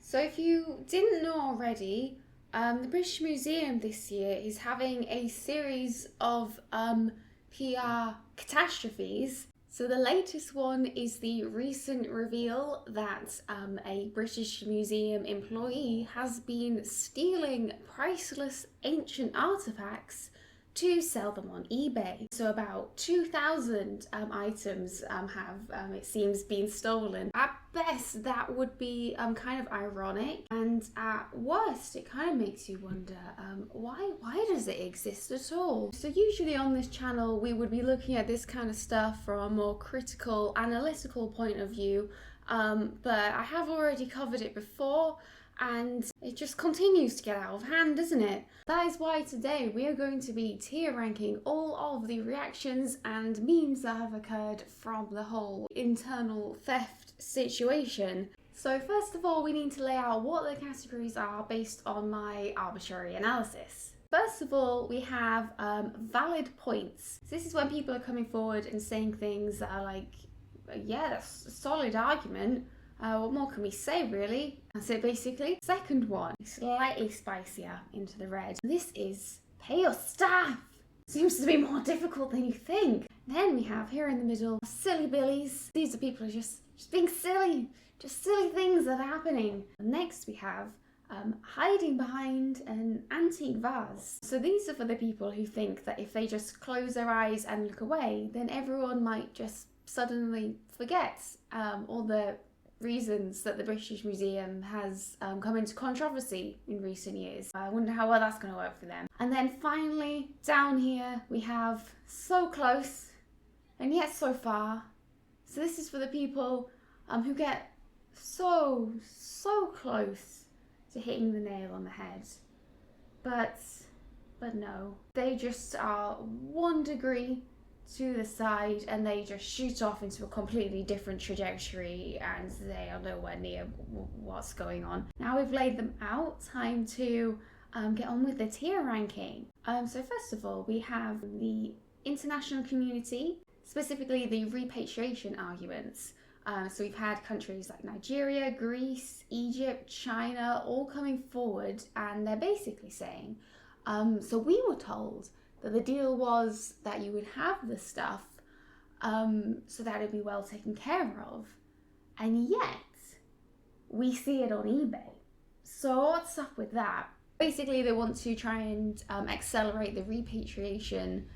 So if you didn't know already, the British Museum this year is having a series of PR catastrophes. So the latest one is the recent reveal that a British Museum employee has been stealing priceless ancient artifacts to sell them on eBay. So about 2,000 items have, it seems, been stolen. At best, that would be kind of ironic, and at worst, it kind of makes you wonder, why does it exist at all? So usually on this channel, we would be looking at this kind of stuff from a more critical, analytical point of view, but I have already covered it before, and it just continues to get out of hand, doesn't it? That is why today we are going to be tier ranking all of the reactions and memes that have occurred from the whole internal theft situation. So first of all, we need to lay out what the categories are based on my arbitrary analysis. First of all, we have valid points. So this is when people are coming forward and saying things that are like, yeah, that's a solid argument. What more can we say, really? That's it, basically. Second one, slightly spicier into the red. This is pay your staff. Seems to be more difficult than you think. Then we have here in the middle, silly billies. These are people who are just being silly. Just silly things that are happening. Next we have hiding behind an antique vase. So these are for the people who think that if they just close their eyes and look away, then everyone might just suddenly forget all the reasons that the British Museum has come into controversy in recent years. I wonder how well that's going to work for them. And then finally, down here, we have so close and yet so far. So this is for the people who get so close to hitting the nail on the head. But no, they just are 1 degree to the side and they just shoot off into a completely different trajectory and they are nowhere near what's going on. Now we've laid them out, time to get on with the tier ranking. So first of all, we have the international community, specifically the repatriation arguments. So we've had countries like Nigeria, Greece, Egypt, China all coming forward, and they're basically saying, so we were told that the deal was that you would have the stuff so that it'd be well taken care of, and yet we see it on eBay. So what's up with that? Basically, they want to try and accelerate the repatriation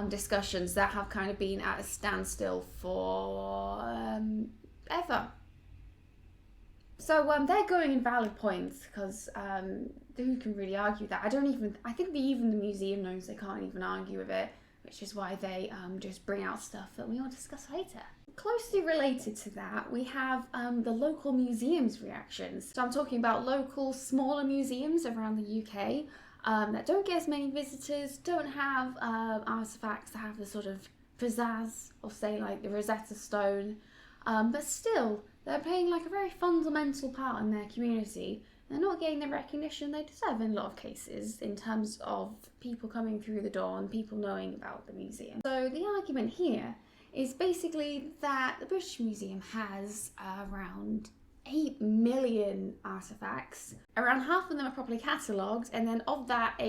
discussions that have kind of been at a standstill for ever. So they're going in valid points because who can really argue that? I think even the museum knows they can't even argue with it, which is why they just bring out stuff that we will discuss later. Closely related to that, we have the local museums reactions. So I'm talking about local, smaller museums around the UK that don't get as many visitors, don't have artifacts that have the sort of pizzazz, or say like the Rosetta Stone, but still, they're playing like a very fundamental part in their community. They're not getting the recognition they deserve in a lot of cases in terms of people coming through the door and people knowing about the museum. So the argument here is basically that the British Museum has around 8 million artifacts. Around half of them are properly catalogued, and then of that, a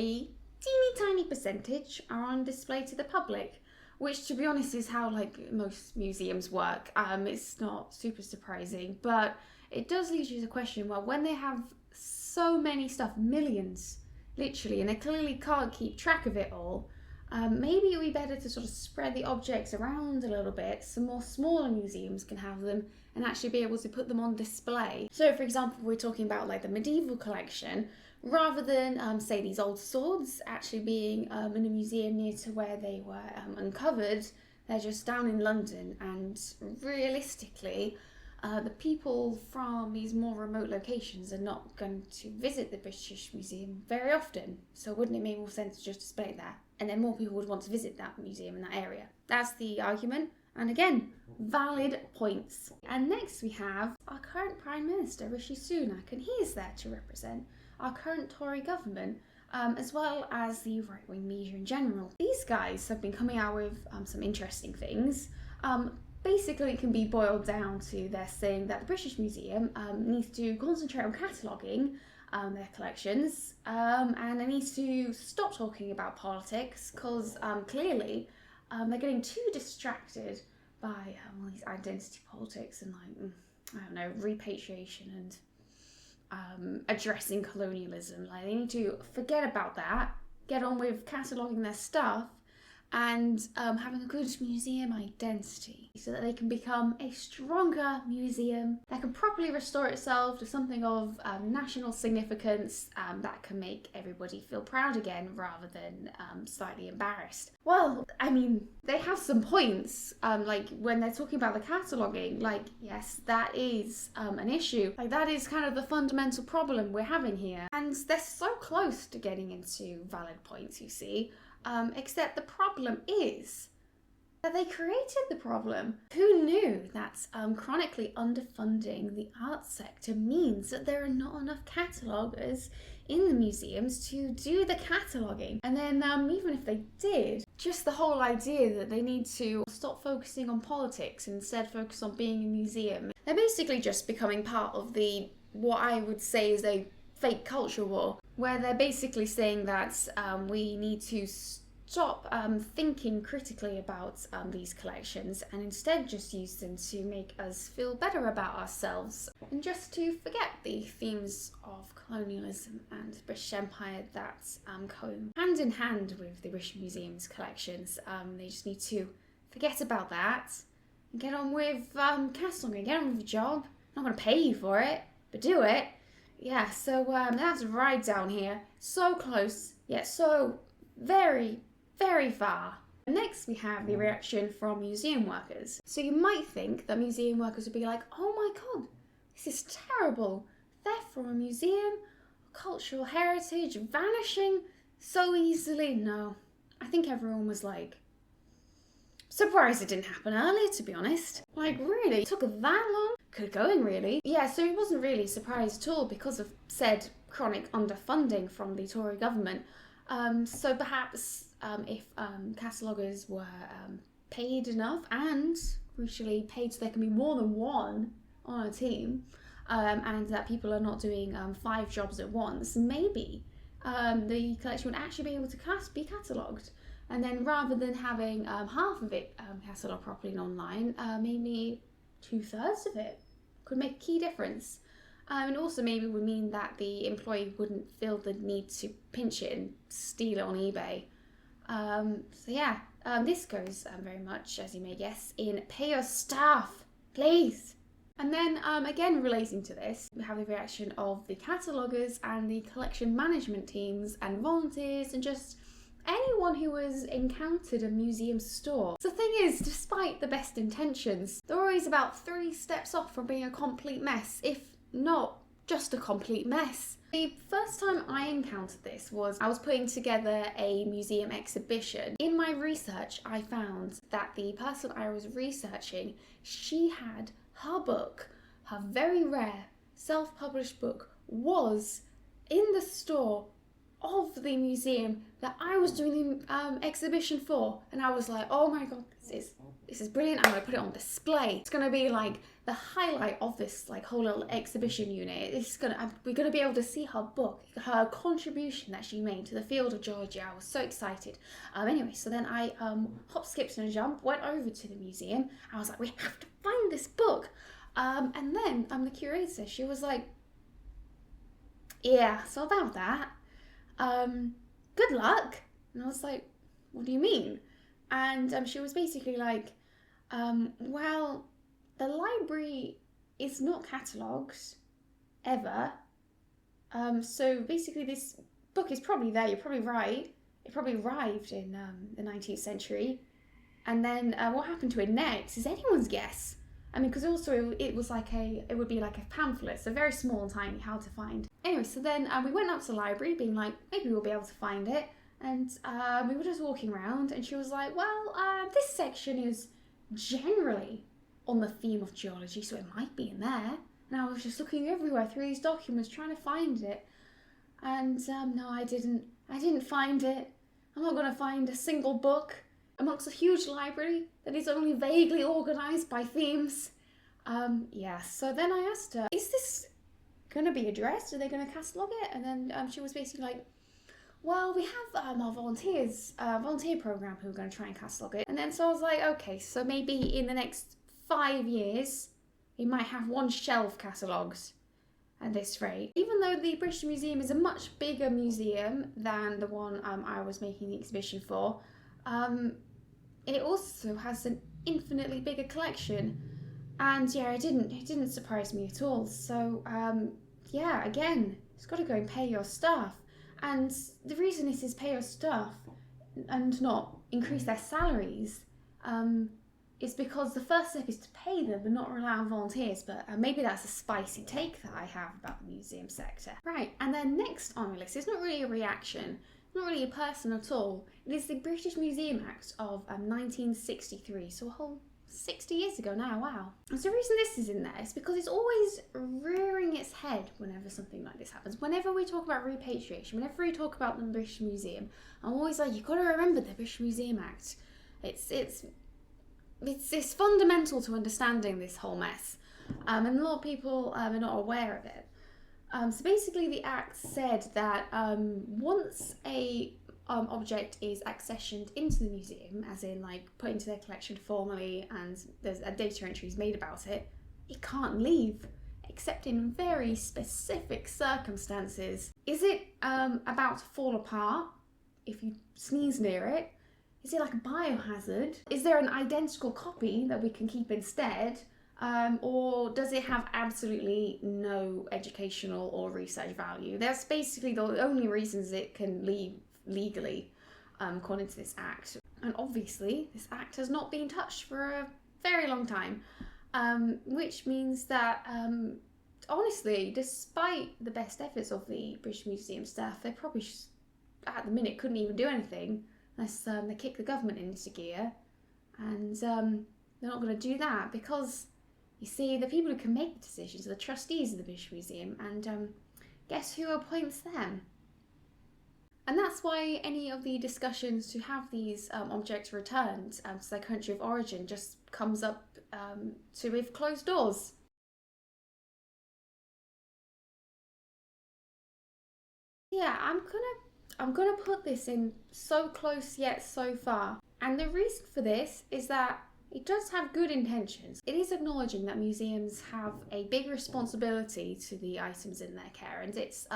teeny tiny percentage are on display to the public, which, to be honest, is how like most museums work. It's not super surprising, but it does lead you to the question, well, when they have so many stuff, millions, literally, and they clearly can't keep track of it all, maybe it would be better to sort of spread the objects around a little bit so more smaller museums can have them and actually be able to put them on display. So, for example, we're talking about like the medieval collection, rather than say these old swords actually being in a museum near to where they were uncovered, they're just down in London, and realistically the people from these more remote locations are not going to visit the British Museum very often, so wouldn't it make more sense to just display it there, and then more people would want to visit that museum in that area? That's the argument, and again, valid points. And next we have our current Prime Minister, Rishi Sunak, and he is there to represent our current Tory government, as well as the right-wing media in general. These guys have been coming out with some interesting things. basically it can be boiled down to they're saying that the British Museum needs to concentrate on cataloguing their collections, and they need to stop talking about politics because clearly they're getting too distracted by all these identity politics and I don't know, repatriation and addressing colonialism. Like, they need to forget about that, get on with cataloguing their stuff and having a good museum identity so that they can become a stronger museum that can properly restore itself to something of national significance that can make everybody feel proud again rather than slightly embarrassed. Well, I mean, they have some points, like when they're talking about the cataloguing, like, yes, that is an issue. Like, that is kind of the fundamental problem we're having here. And they're so close to getting into valid points, you see. Except the problem is that they created the problem. Who knew that chronically underfunding the arts sector means that there are not enough cataloguers in the museums to do the cataloguing? And then even if they did, just the whole idea that they need to stop focusing on politics and instead focus on being a museum. They're basically just becoming part of what I would say is a fake culture war, where they're basically saying that we need to stop thinking critically about these collections and instead just use them to make us feel better about ourselves and just to forget the themes of colonialism and the British Empire that go hand in hand with the British Museum's collections. They just need to forget about that and get on with cataloguing, get on with the job. I'm not going to pay you for it, but do it. Yeah, so that's right down here. So close, yet so very, very far. Next, we have the reaction from museum workers. So you might think that museum workers would be like, oh my god, this is terrible. Theft from a museum, cultural heritage vanishing so easily. No, I think everyone was like, surprised it didn't happen earlier, to be honest. Like, really? It took that long? Good going, really. Yeah, so he wasn't really surprised at all because of said chronic underfunding from the Tory government. So perhaps if cataloguers were paid enough and crucially paid so there can be more than one on a team, and that people are not doing 5 jobs at once, maybe the collection would actually be able to be catalogued. And then rather than having half of it catalogued properly and online, maybe 2/3 of it could make a key difference. And also maybe would mean that the employee wouldn't feel the need to pinch it and steal it on eBay. So yeah, this goes very much, as you may guess, in pay your staff, please. And then again relating to this, we have the reaction of the cataloguers and the collection management teams and volunteers and just anyone who has encountered a museum store. The thing is, despite the best intentions, they're always about 3 steps off from being a complete mess, if not just a complete mess. The first time I encountered this was I was putting together a museum exhibition. In my research, I found that the person I was researching, she had her book, her very rare self-published book, was in the store of the museum that I was doing the exhibition for, and I was like, oh my god, this is brilliant. I'm gonna put it on display. It's gonna be like the highlight of this like whole little exhibition unit. We're gonna be able to see her book, her contribution that she made to the field of Georgia. I was so excited. Anyway, so then I hop, skipped and a jump, went over to the museum. I was like, we have to find this book. And then the curator, she was like, yeah, so about that. Good luck. And I was like, what do you mean? And she was basically like, well, the library is not catalogued ever. So basically this book is probably there, you're probably right. It probably arrived in the 19th century. And then what happened to it next is anyone's guess. I mean, because also it would be like a pamphlet, so very small and tiny, hard to find. Anyway, so then we went up to the library being like, maybe we'll be able to find it. And we were just walking around and she was like, well, this section is generally on the theme of geology, so it might be in there. And I was just looking everywhere through these documents trying to find it. And no, I didn't find it. I'm not going to find a single book. Amongst a huge library, that is only vaguely organised by themes. Yeah, so then I asked her, is this going to be addressed? Are they going to catalogue it? And then she was basically like, well, we have our volunteer program who are going to try and catalogue it. And then so I was like, okay, so maybe in the next 5 years, we might have one shelf catalogued at this rate. Even though the British Museum is a much bigger museum than the one I was making the exhibition for, it also has an infinitely bigger collection. And yeah, it didn't surprise me at all. So yeah, again, it's got to go and pay your staff. And the reason this is pay your staff and not increase their salaries is because the first step is to pay them and not rely on volunteers. But maybe that's a spicy take that I have about the museum sector. Right, and then next on the list, it's not really a reaction, not really a person at all. It is the British Museum Act of 1963, so a whole 60 years ago now, wow. And so the reason this is in there is because it's always rearing its head whenever something like this happens. Whenever we talk about repatriation, whenever we talk about the British Museum, I'm always like, you've got to remember the British Museum Act. It's fundamental to understanding this whole mess. And a lot of people are not aware of it. So basically the Act said that once a object is accessioned into the museum, as in like put into their collection formally and there's a data entry is made about it, it can't leave except in very specific circumstances. Is it about to fall apart if you sneeze near it? Is it like a biohazard? Is there an identical copy that we can keep instead? Or does it have absolutely no educational or research value? That's basically the only reasons it can leave legally, according to this act. And obviously this act has not been touched for a very long time, which means that honestly, despite the best efforts of the British Museum staff, they probably just, at the minute couldn't even do anything unless they kick the government into gear. And they're not going to do that because, you see, the people who can make the decisions are the trustees of the British Museum, and guess who appoints them? And that's why any of the discussions to have these objects returned to their country of origin just comes up to with closed doors. Yeah, I'm gonna put this in so close yet so far. And the reason for this is that it does have good intentions. It is acknowledging that museums have a big responsibility to the items in their care, and it's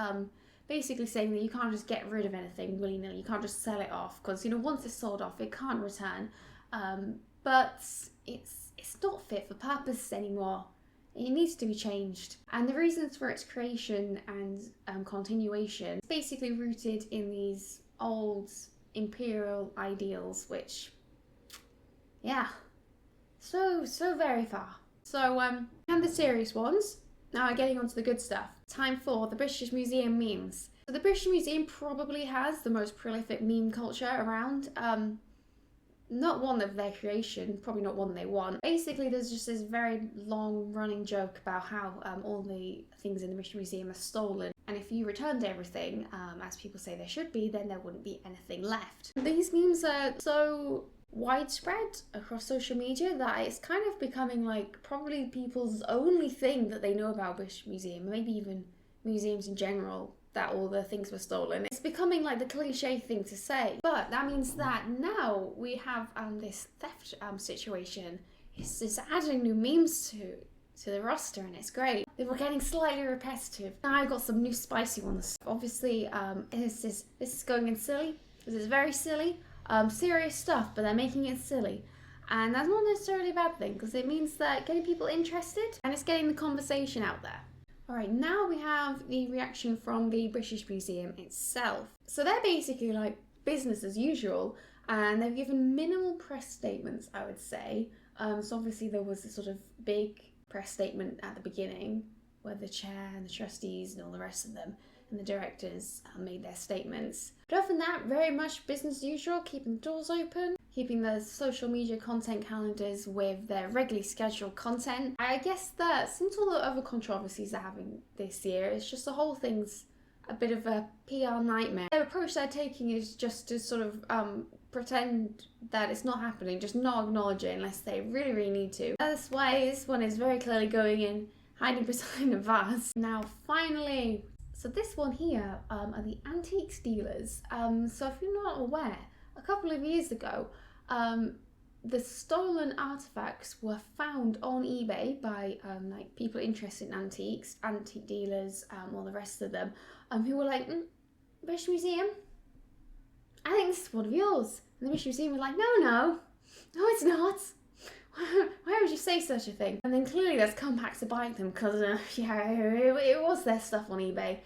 basically saying that you can't just get rid of anything willy-nilly, you can't just sell it off, because, you know, once it's sold off, it can't return. But it's not fit for purpose anymore. It needs to be changed. And the reasons for its creation and continuation is basically rooted in these old imperial ideals, which, yeah, so very far. So, and the serious ones. Now we're getting onto the good stuff. Time for the British Museum memes. So the British Museum probably has the most prolific meme culture around. Not one of their creation, probably not one they want. Basically, there's just this very long running joke about how all the things in the British Museum are stolen. And if you returned everything, as people say there should be, then there wouldn't be anything left. These memes are so widespread across social media that it's kind of becoming like probably people's only thing that they know about British Museum, maybe even museums in general, that all the things were stolen. It's becoming like the cliche thing to say, but that means that now we have this theft situation. It's just adding new memes to the roster, and it's great. They were getting slightly repetitive. Now I've got some new spicy ones. Obviously, this is going in silly. This is very silly. Serious stuff, but they're making it silly. And that's not necessarily a bad thing, because it means that getting people interested and it's getting the conversation out there. Alright, now we have the reaction from the British Museum itself. So they're basically like business as usual, and they've given minimal press statements, I would say. So obviously there was this sort of big press statement at the beginning where the chair and the trustees and all the rest of them and the directors made their statements. But other than that, very much business as usual, keeping the doors open, keeping the social media content calendars with their regularly scheduled content. I guess that since all the other controversies they're having this year, it's just the whole thing's a bit of a PR nightmare. The approach they're taking is just to sort of pretend that it's not happening, just not acknowledge it unless they really, really need to. That's why this one is very clearly going in, hiding behind a vase. Now, finally, so this one here are the antiques dealers. So if you're not aware, a couple of years ago, the stolen artifacts were found on eBay by like people interested in antiques, antique dealers, all the rest of them, who were like, British Museum, I think this is one of yours. And the British Museum was like, no, it's not. Why would you say such a thing? And then clearly there's come back to bite them because it was their stuff on eBay.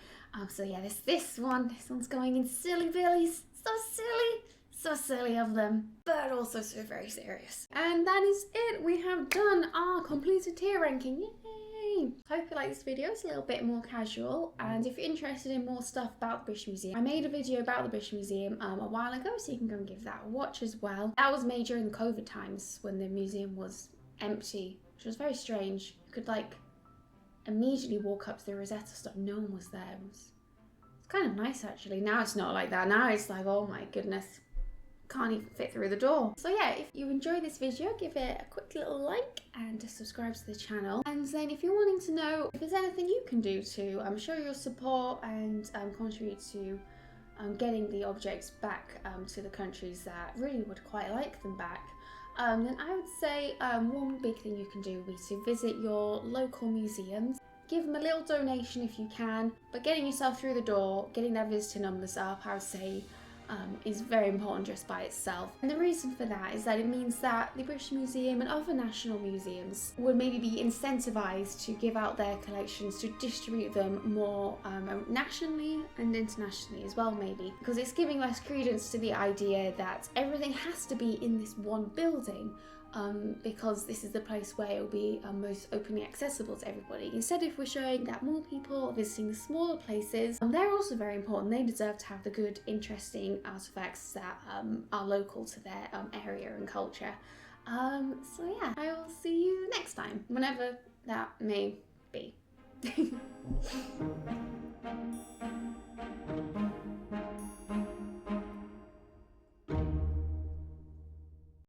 So yeah, this one's going in silly billies. So silly of them, but also so very serious. And that is it. We have done our completed tier ranking. Yay! Hope you like this video. It's a little bit more casual, and if you're interested in more stuff about the British Museum, I made a video about the British Museum a while ago, so you can go and give that a watch as well. That was made during the COVID times when the museum was empty, which was very strange. You could like immediately walk up to the Rosetta Stop, no one was there. It's kind of nice actually. Now it's not like that. Now it's like, oh my goodness, can't even fit through the door. So yeah, if you enjoyed this video, give it a quick little like and subscribe to the channel. And then if you're wanting to know if there's anything you can do to show your support and contribute to getting the objects back to the countries that really would quite like them back, then I would say one big thing you can do would be to visit your local museums. Give them a little donation if you can, but getting yourself through the door, getting their visitor numbers up, I would say, is very important just by itself. And the reason for that is that it means that the British Museum and other national museums would maybe be incentivized to give out their collections, to distribute them more nationally and internationally as well, maybe, because it's giving less credence to the idea that everything has to be in this one building. Because this is the place where it will be most openly accessible to everybody. Instead, if we're showing that more people are visiting the smaller places, they're also very important. They deserve to have the good, interesting artifacts that are local to their area and culture. So yeah, I will see you next time, whenever that may be.